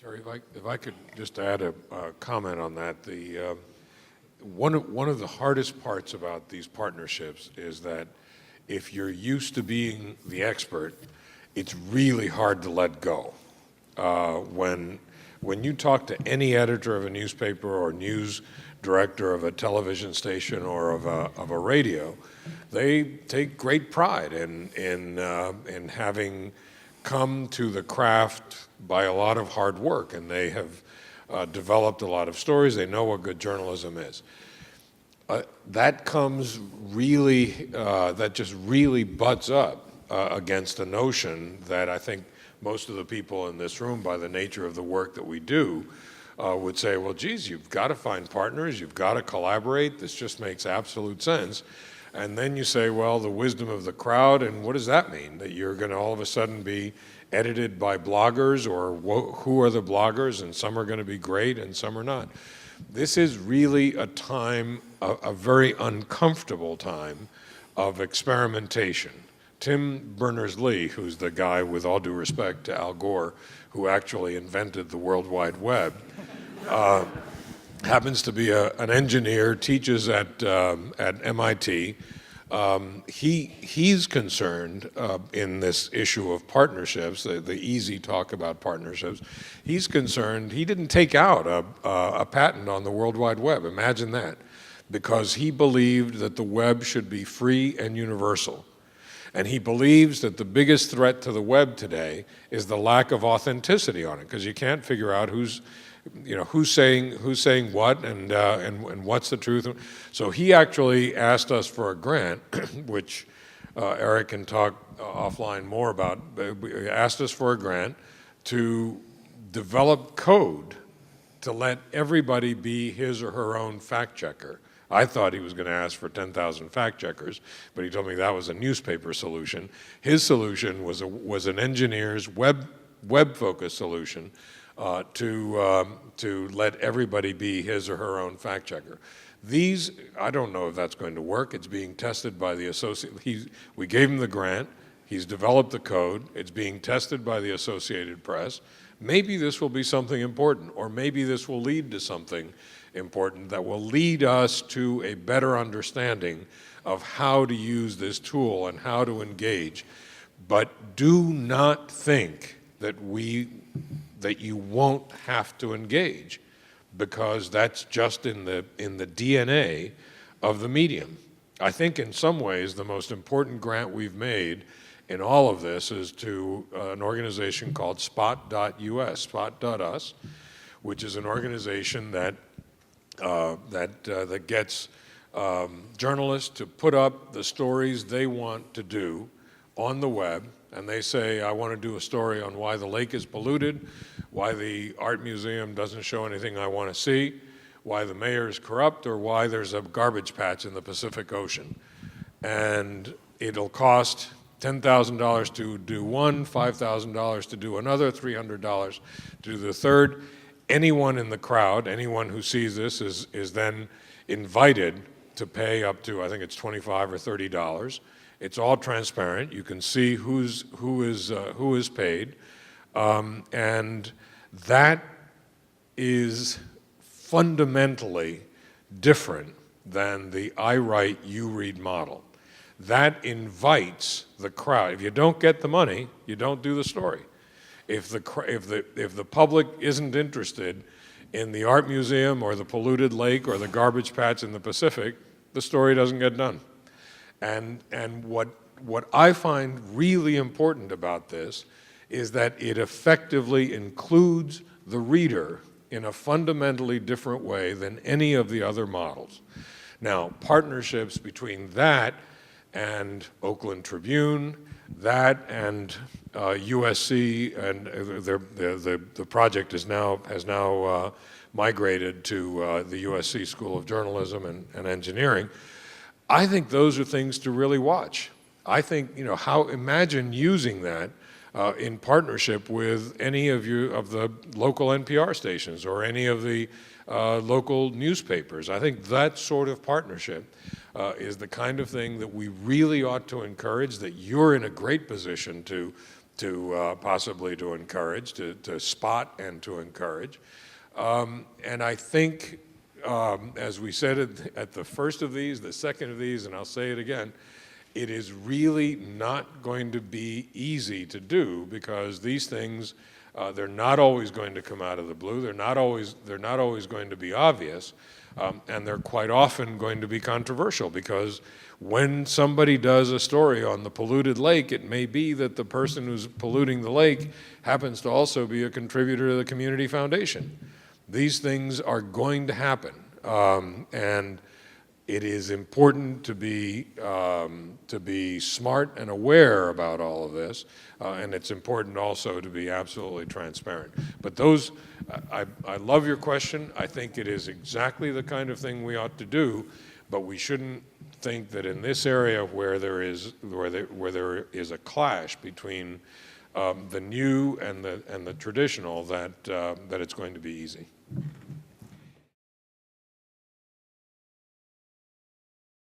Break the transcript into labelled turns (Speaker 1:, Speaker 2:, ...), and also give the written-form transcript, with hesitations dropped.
Speaker 1: Terry, if I could just add a comment on that, one of the hardest parts about these partnerships is that if you're used to being the expert, it's really hard to let go. When you talk to any editor of a newspaper or news director of a television station or of a radio, they take great pride in having come to the craft by a lot of hard work, and they have developed a lot of stories. They know what good journalism is. That comes really, that just really butts up against the notion that I think most of the people in this room, by the nature of the work that we do, would say, well, geez, you've got to find partners, you've got to collaborate, this just makes absolute sense. And then you say, well, the wisdom of the crowd, and what does that mean? That you're going to all of a sudden be edited by bloggers, or who are the bloggers, and some are going to be great and some are not. This is really a time, a very uncomfortable time of experimentation. Tim Berners-Lee, who's the guy, with all due respect to Al Gore, who actually invented the World Wide Web, happens to be an engineer, teaches at MIT. He's concerned in this issue of partnerships, the easy talk about partnerships. He's concerned, he didn't take out a patent on the World Wide Web, imagine that, because he believed that the web should be free and universal. And he believes that the biggest threat to the web today is the lack of authenticity on it, because you can't figure out who's saying what and what's the truth. So he actually asked us for a grant, which Eric can talk offline more about. He asked us for a grant to develop code to let everybody be his or her own fact checker. I thought he was going to ask for 10,000 fact checkers, but he told me that was a newspaper solution. His solution was an engineer's web-focused solution to let everybody be his or her own fact checker. These, I don't know if that's going to work. It's being tested by the we gave him the grant. He's developed the code. It's being tested by the Associated Press. Maybe this will be something important, or maybe this will lead to something important that will lead us to a better understanding of how to use this tool and how to engage. But do not think that you won't have to engage, because that's just in the DNA of the medium. I think in some ways the most important grant we've made in all of this is to an organization called Spot.us, Spot.us, which is an organization that gets journalists to put up the stories they want to do on the web, and they say, I want to do a story on why the lake is polluted, why the art museum doesn't show anything I want to see, why the mayor is corrupt, or why there's a garbage patch in the Pacific Ocean. And it'll cost $10,000 to do one, $5,000 to do another, $300 to do the third. Anyone in the crowd, anyone who sees this is then invited to pay up to, I think it's $25 or $30. It's all transparent. You can see who is paid, and that is fundamentally different than the I write, you read model. That invites the crowd. If you don't get the money, you don't do the story. If the public isn't interested in the art museum or the polluted lake or the garbage patch in the Pacific, the story doesn't get done. And what I find really important about this is that it effectively includes the reader in a fundamentally different way than any of the other models. Now, partnerships between that and Oakland Tribune, that and USC, and the project has now migrated to the USC School of Journalism and Engineering. I think those are things to really watch. I think, imagine using that in partnership with any of the local NPR stations or any of the local newspapers. I think that sort of partnership is the kind of thing that we really ought to encourage, that you're in a great position to to possibly to encourage, to spot and to encourage. And I think, as we said at the first of these, the second of these, and I'll say it again, it is really not going to be easy to do, because these things, they're not always going to come out of the blue. They're not always going to be obvious, and they're quite often going to be controversial, because when somebody does a story on the polluted lake, it may be that the person who's polluting the lake happens to also be a contributor to the community foundation. These things are going to happen, and it is important to be smart and aware about all of this, and it's important also to be absolutely transparent. But those, I love your question. I think it is exactly the kind of thing we ought to do, but we shouldn't think that in this area where there is a clash between the new and the traditional, that it's going to be easy.